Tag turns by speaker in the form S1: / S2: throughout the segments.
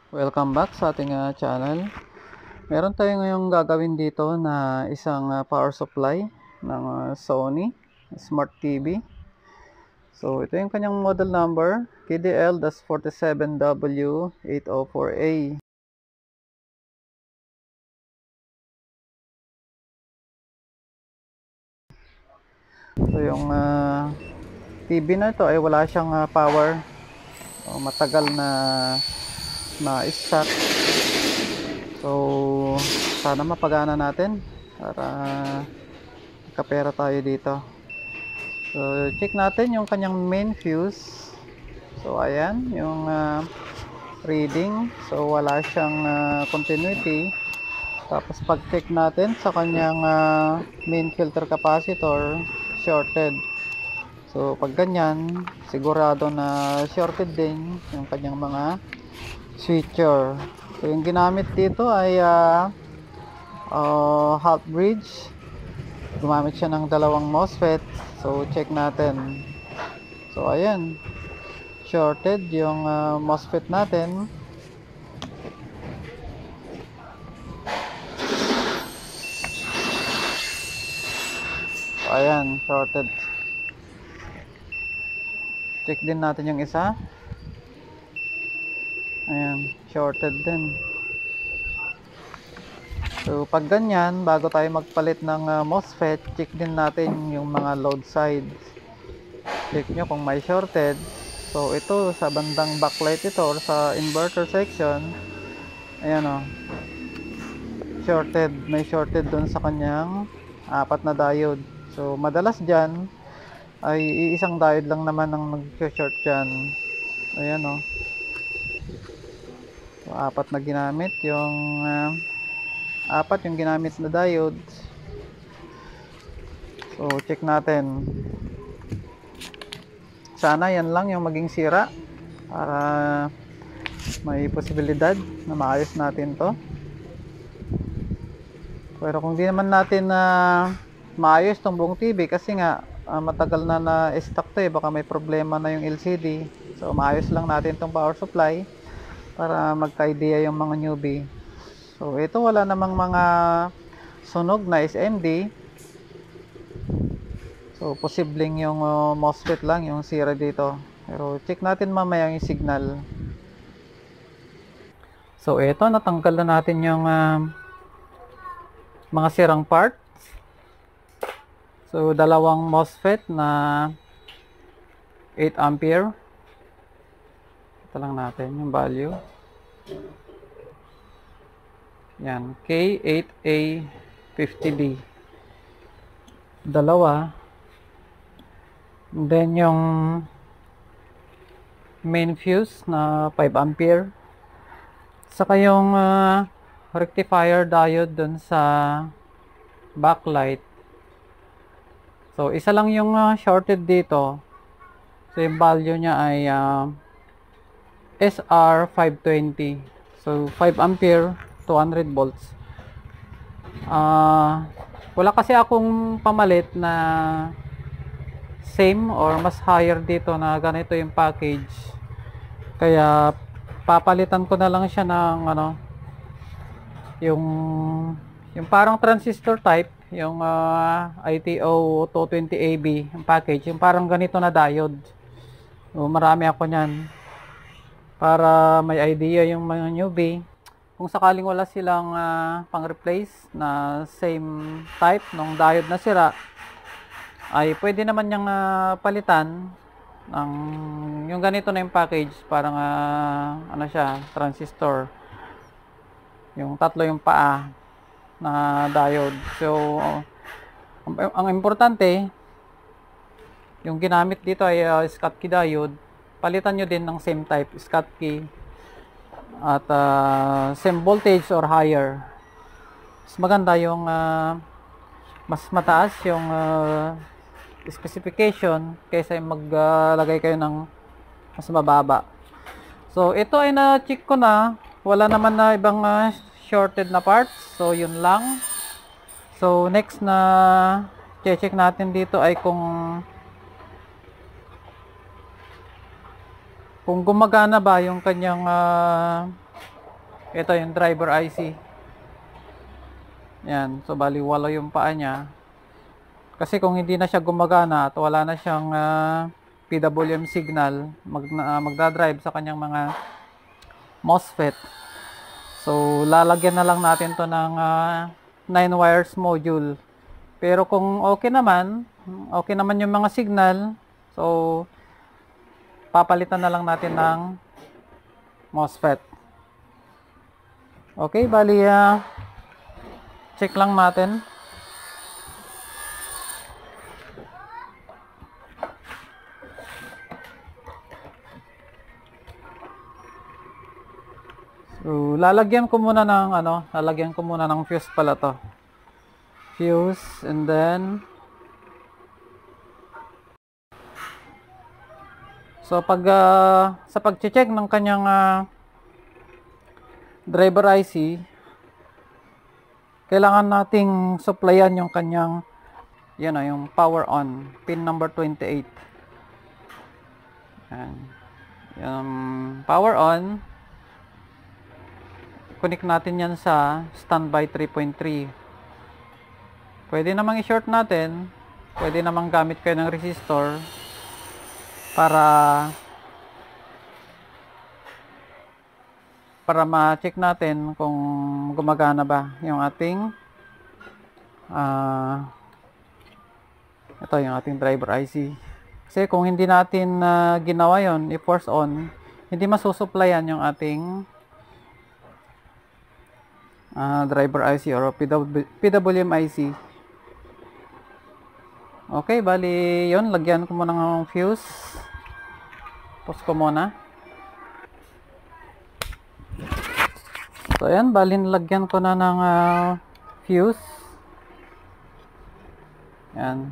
S1: Welcome back sa ating channel. Meron tayo ngayong gagawin dito na isang power supply ng Sony Smart TV. So ito yung kanyang model number, KDL-47W804A. So yung TV na ito ay wala siyang power. So, matagal na stock. So sana mapagana natin para kapera tayo dito. So check natin yung kanyang main fuse. So ayan yung reading. So wala siyang continuity. Tapos pag check natin sa kanyang main filter capacitor, shorted. So pag ganyan, sigurado na shorted din yung kanyang mga switcher. So yung ginamit dito ay half bridge. Gumamit siya ng dalawang MOSFET. So check natin. So ayan, shorted yung MOSFET natin. So ayan, shorted. Check din natin yung isa. Ayan, shorted din. So pag ganyan, bago tayo magpalit ng MOSFET, check din natin yung mga load side. Check nyo kung may shorted. So ito sa bandang backlight ito or sa inverter section, ayan o, shorted. May shorted dun sa kanyang apat na diode. So madalas dyan ay iisang diode lang naman ang nag-short dyan. Ayan o, so apat na ginamit yung apat yung ginamit na diode. So check natin. Sana yan lang yung maging sira para may posibilidad na maayos natin to. Pero kung di naman natin maayos tong buong TV kasi nga matagal na na-stock to baka may problema na yung LCD. So maayos lang natin tong power supply para magka-idea yung mga newbie. So ito wala namang mga sunog na SMD. So posibleng yung MOSFET lang yung sira dito. Pero check natin mamaya yung signal. So ito, natanggal na natin yung mga sirang parts. So dalawang MOSFET na 8 ampere. Ito lang natin yung value. Yan, K8A50B. Dalawa. And then yung main fuse na 5 ampere. Saka yung rectifier diode dun sa backlight. So isa lang yung shorted dito. So yung value niya ay SR520. So 5 ampere, 200 volts. Wala kasi akong pamalit na same or mas higher dito na ganito yung package. Kaya papalitan ko na lang siya ng yung parang transistor type, yung ITO 220AB yung package, yung parang ganito na diode. So marami ako niyan para may idea yung mga newbie. Kung sakaling wala silang pang-replace na same type ng diode na sira, ay pwede naman niyang palitan ng yung ganito na yung package, parang ano siya, transistor. Yung tatlo yung paa na diode. So ang importante, yung ginamit dito ay Schottky diode. Palitan nyo din ng same type, Schottky, at same voltage or higher. Mas maganda yung mas mataas yung specification kaysa yung maglagay kayo ng mas mababa. So ito ay na-check ko na, wala naman na ibang shorted na parts. So yun lang. So next na check natin dito ay kung gumagana ba yung kanyang Ito yung driver IC. Yan. So, bali, walo yung paa niya. Kasi kung hindi na siya gumagana at wala na siyang PWM signal, magdadrive sa kanyang mga MOSFET. So, lalagyan na lang natin to ng 9 wires module. Pero kung okay naman yung mga signal, so, papalitan na lang natin ng MOSFET. Okay, bali, check lang natin. So, lalagyan ko muna ng fuse pala to. Fuse, and then so sa pag-check ng kanyang driver IC, kailangan nating supplyan yung kanyang yung power on, pin number 28. Yan. Yung power on, connect natin yan sa standby 3.3. Pwede namang i-short natin, pwede namang gamit kayo ng resistor para ma-check natin kung gumagana ba yung ating ito yung ating driver IC. Kasi kung hindi natin ginawa yon, i-force on, hindi masusuplayan yung ating driver IC or PWM IC. Okay, bali yon, lagyan ko muna ng fuse. Pause ko muna. So ayan, bali lagyan ko na ng fuse. Yan.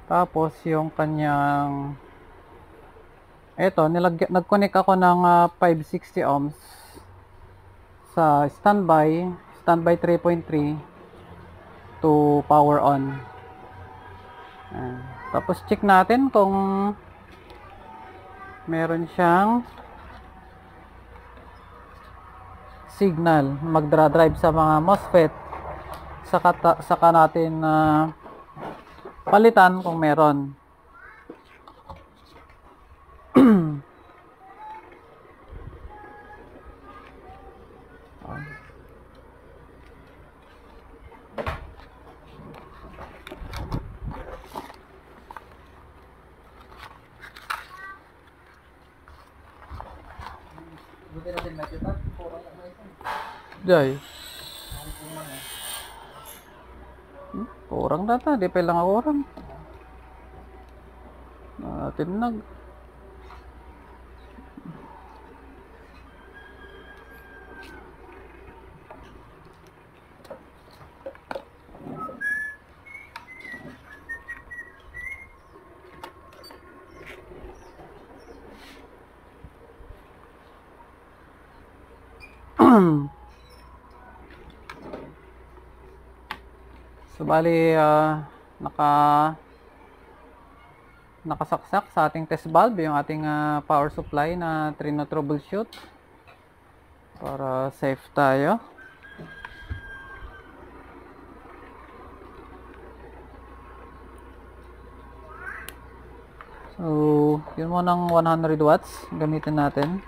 S1: Tapos yung kanyang nag-connect ako ng 560 ohms sa standby 3.3 to power on. Tapos check natin kung meron siyang signal magdra-drive sa mga MOSFET, saka natin palitan kung meron. Jay. Kurang data, di pa lang ako orang. Tinag. So bali nakasaksak sa ating test valve yung ating power supply na troubleshoot para safe tayo. So yun mo ng 100 watts gamitin natin.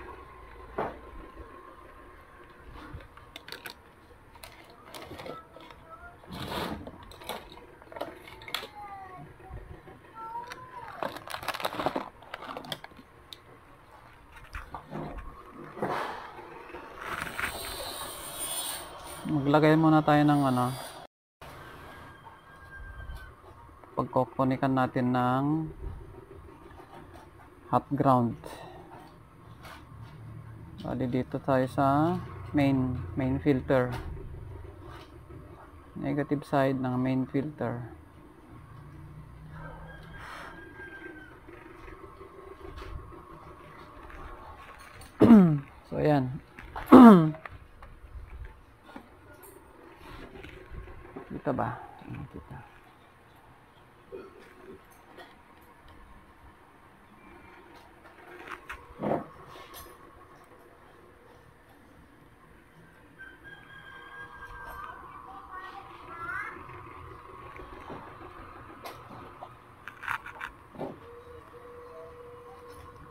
S1: Maglagay muna tayo ng pagkokonikan natin ng hot ground. Bali dito tayo sa main filter, negative side ng main filter. So ayan. Dito ba? Dito.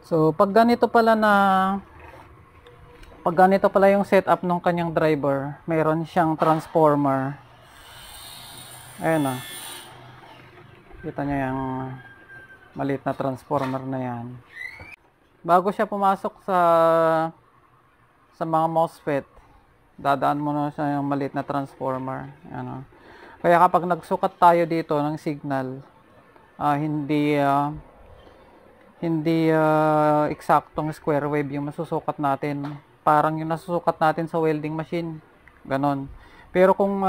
S1: So, pag ganito pala yung setup ng kanyang driver, mayroon siyang transformer. Ayan o. Kita nyo yung maliit na transformer na yan. Bago siya pumasok sa mga MOSFET, dadaan mo na siya yung maliit na transformer. Ayan o. Kaya kapag nagsukat tayo dito ng signal, hindi eksaktong square wave yung masusukat natin. Parang yung nasusukat natin sa welding machine. Ganon. Pero kung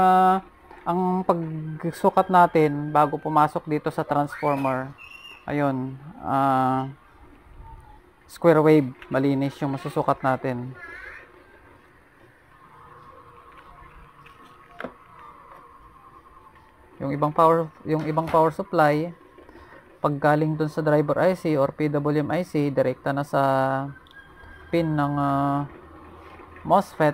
S1: ang pagsukat natin bago pumasok dito sa transformer, ayun, square wave, malinis yung masusukat natin. Yung ibang power supply, pag galing dun sa driver IC or PWM IC, direkta na sa pin ng MOSFET.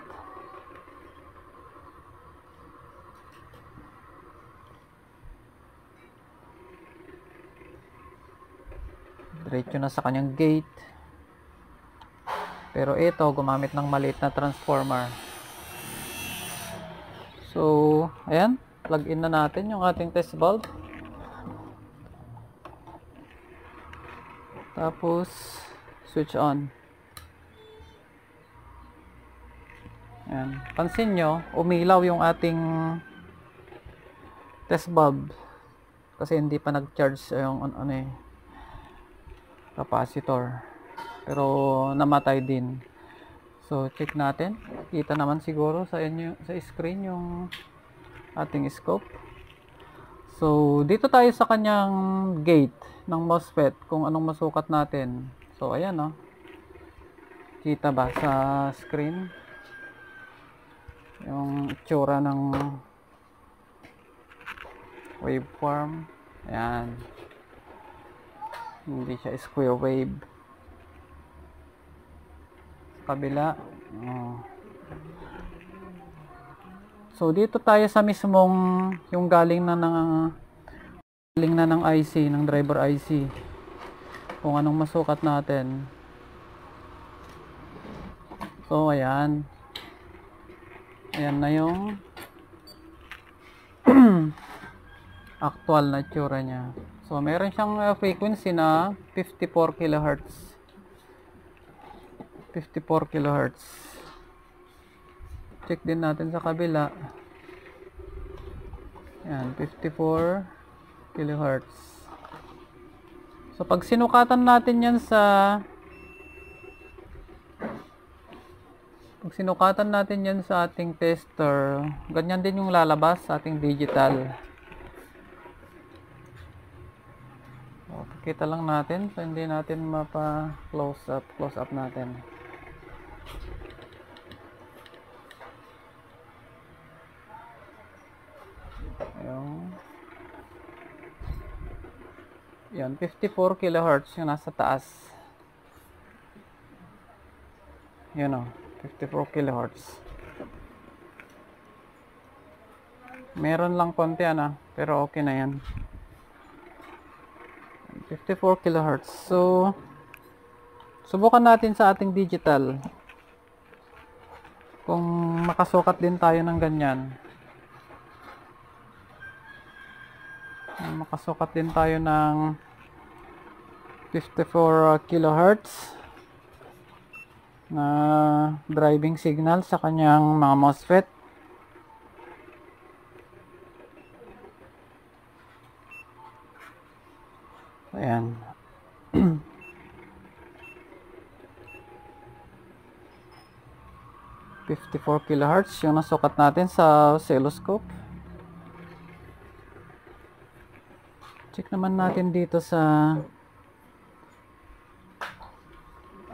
S1: Diretso na sa kanyang gate. Pero ito, gumamit ng maliit na transformer. So, ayan, plug in na natin yung ating test bulb. Tapos, switch on. Ayan. Pansin nyo, umilaw yung ating test bulb. Kasi hindi pa nag-charge yung capacitor. Pero namatay din. So, check natin. Kita naman siguro sa inyo sa screen yung ating scope. So, dito tayo sa kanyang gate ng MOSFET kung anong masukat natin. So, ayan o. Kita ba sa screen? Yung itsura ng waveform. Ayan. Hindi siya square wave. Sa kabila. So, dito tayo sa mismong yung galing na ng IC, ng driver IC. Kung anong masukat natin. So, ayan. Ayan na yung actual na itsura niya. So, meron siyang frequency na 54 kHz. 54 kHz. Check din natin sa kabila. Ayan, 54 kHz. So, pag sinukatan natin yan sa ating tester, ganyan din yung lalabas sa ating digital. So, kita lang natin so hindi natin mapa-close up natin. Yan, 54 kHz yung nasa taas. Yun o, 54 kHz. Meron lang konti pero okay na yan. 54 kHz. So, subukan natin sa ating digital. Kung makasukat din tayo ng ganyan. Makasukat din tayo ng 54 kHz na driving signal sa kanyang mga MOSFET. Ayan. $54 kHz yung nasukat natin sa oscilloscope. Check naman natin dito sa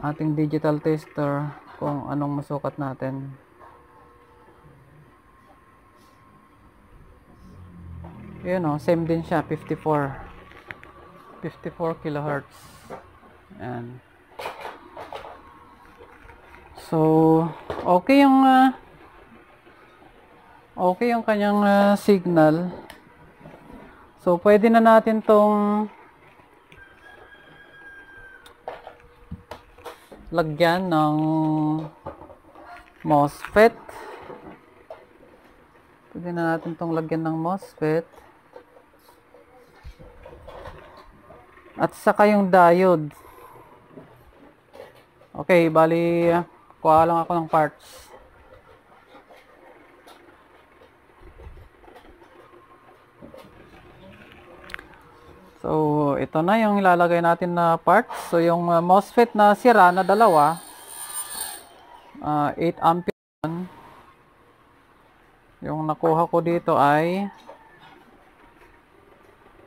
S1: ating digital tester kung anong masukat natin. Yun o, same din siya, 54 kHz. Ayan. So, okay yung kanyang signal. So, pwede na natin tong lagyan ng MOSFET. Pwede na natin itong lagyan ng MOSFET. At saka yung diode. Okay, bali, kuha lang ako ng parts. So, ito na yung ilalagay natin na parts. So, yung MOSFET na sira na dalawa, 8 ampere. Yung nakuha ko dito ay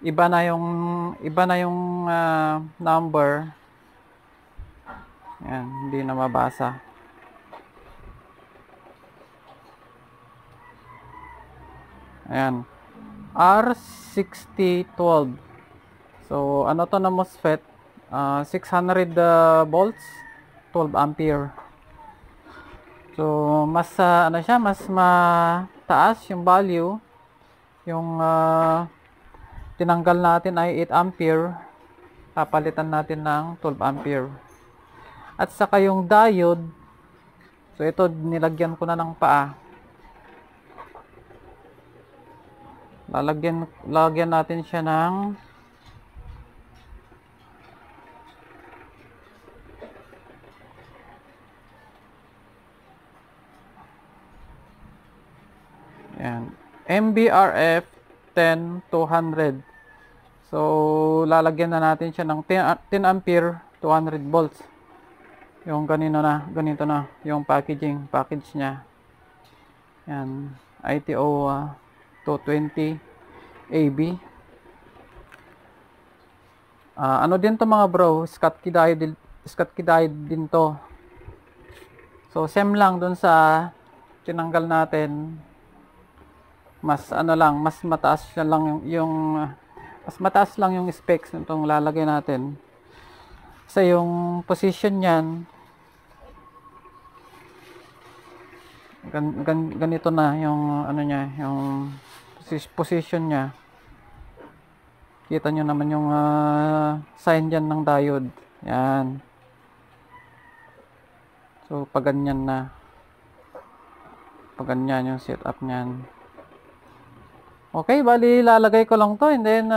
S1: iba na yung number. Yan, hindi na mabasa. Ayan. R6012. So, ano to na MOSFET? 600 volts, 12 ampere. So, mas ano siya, mas mataas yung value. Yung tinanggal natin ay 8 ampere. Papalitan natin ng 12 ampere. At saka yung diode, so ito nilagyan ko na ng paa. Lalagyan natin siya ng yan, MBRF 10200. So, lalagyan na natin siya ng 10 ampere, 200 volts. Yung ganito na yung package niya. Yan, ITO 220 AB. Ano din to mga bro, Schottky diode din to. So, same lang dun sa tinanggal natin. Mas ano lang, mas mataas lang mas mataas lang yung specs nitong lalagay natin. Kasi yung position niyan ganito na yung ano niya, yung position niya. Kita nyo naman yung sign dyan ng diode. Yan. So pag ganyan na, pag ganyan yung setup niyan. Okay, bali lalagay ko lang to and then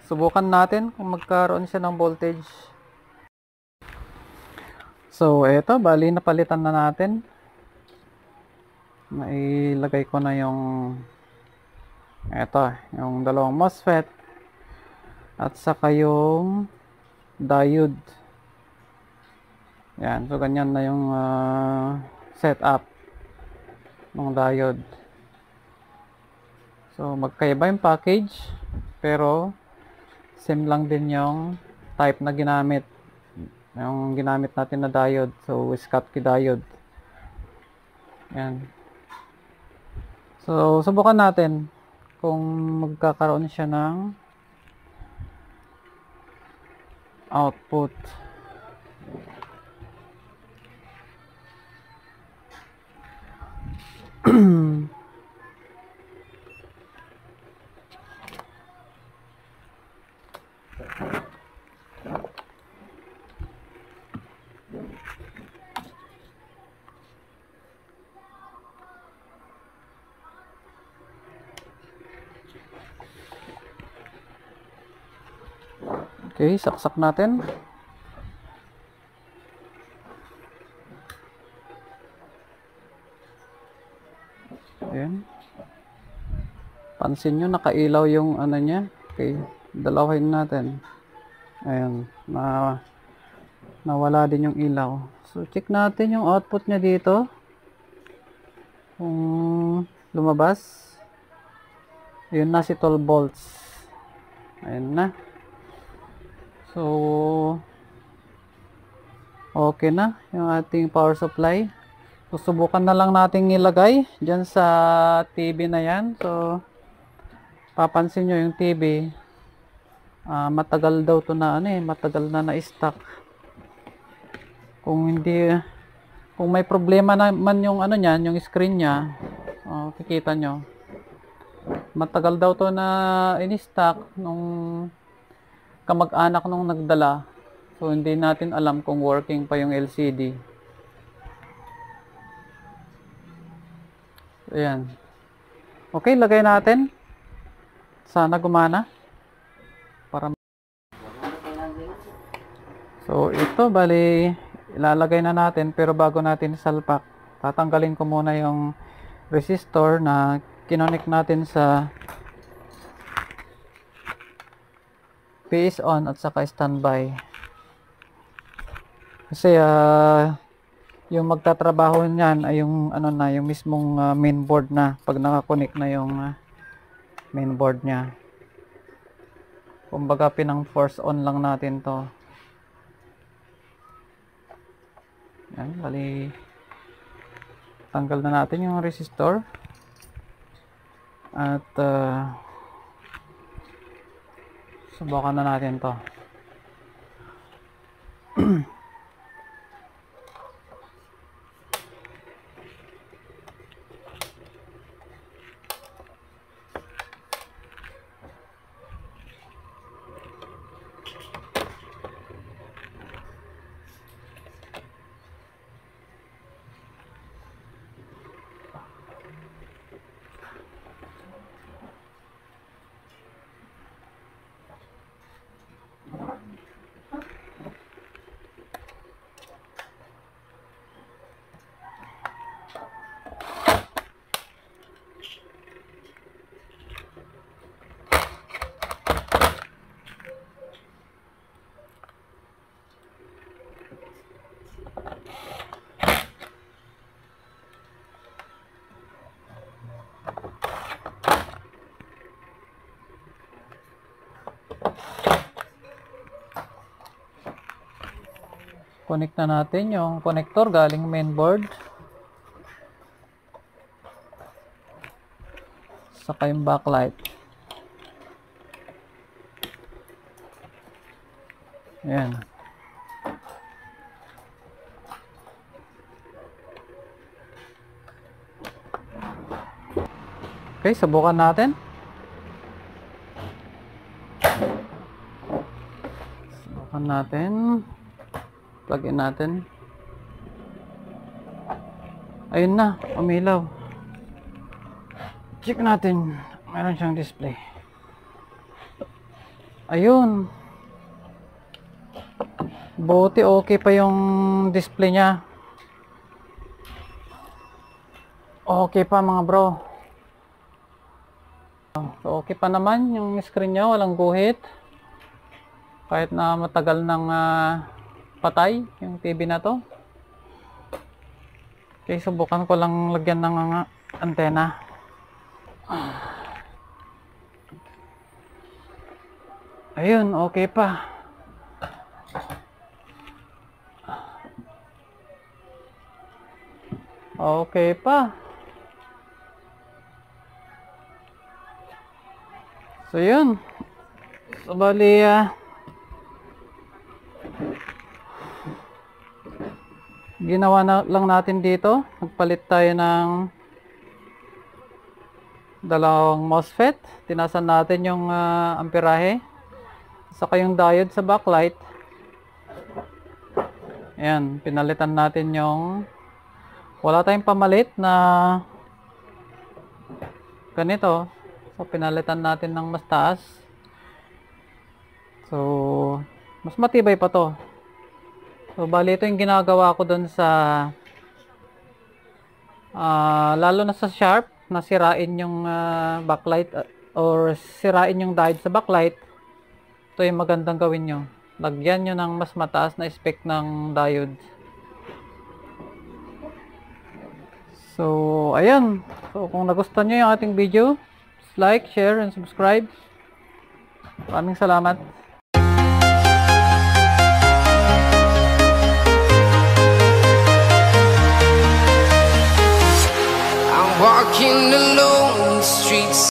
S1: subukan natin kung magkaroon siya ng voltage. So eto, bali napalitan na natin. Mailagay ko na yung eto, yung dalawang MOSFET at saka yung diode. Yan, so ganyan na yung setup ng diode. So magkaiba yung package pero same lang din yung type na ginamit. Yung ginamit natin na diode, so Schottky diode. Yan. So subukan natin kung magkakaroon siya ng output. Okay, saksak natin. Ayan. Pansin nyo, nakailaw yung ano niya. Okay, dalawin natin. Ayan, nawala din yung ilaw. So, check natin yung output niya dito. Kung lumabas. Ayun na si 12 volts. Ayan na. So, okay na yung ating power supply. So, subukan na lang nating ilagay dyan sa TV na yan. So, papansin nyo yung TV, matagal daw to na matagal na na-stock. Kung may problema naman yung niyan, yung screen niya, kikita nyo. Matagal daw to na in-stock nung kamag-anak nung nagdala. So hindi natin alam kung working pa yung LCD. Ayan. Okay, lagay natin. Sana gumana. Para so ito bali ilalagay na natin, pero bago natin salpak, tatanggalin ko muna yung resistor na kinonek natin sa PS on at saka standby. Kasi yung magtatrabaho niyan ay yung ano na, yung mismong mainboard na pag nakakonek na yung mainboard niya. Kumbaga pinang force on lang natin to. Yan, bali tanggal na natin yung resistor at subukan na natin to. Connect na natin yung connector galing mainboard saka yung backlight. Ayan. Okay, subukan natin. Subukan natin. Plug in natin. Ayun na, umilaw. Check natin. Meron siyang display. Ayun. Buti okay pa yung display niya. Okay pa mga bro. So okay pa naman yung screen niya, walang guhit. Kahit na matagal nang patay yung TV na to. Okay, subukan ko lang lagyan ng antena. Ayun, okay pa. Okay pa. So yun. So bali ginawa na lang natin dito, nagpalit tayo ng dalawang MOSFET, tinasan natin yung amperahe, saka yung diode sa backlight. Ayan, pinalitan natin yung, wala tayong pamalit na ganito, so pinalitan natin ng mas taas, so mas matibay pa to. So, bali ito yung ginagawa ko dun sa lalo na sa Sharp, na sirain yung backlight or sirain yung diode sa backlight. Ito yung magandang gawin nyo. Lagyan nyo ng mas mataas na spec ng diode. So, ayan. So, kung nagustuhan nyo yung ating video, like, share, and subscribe. Maraming salamat.
S2: Walking alone the streets.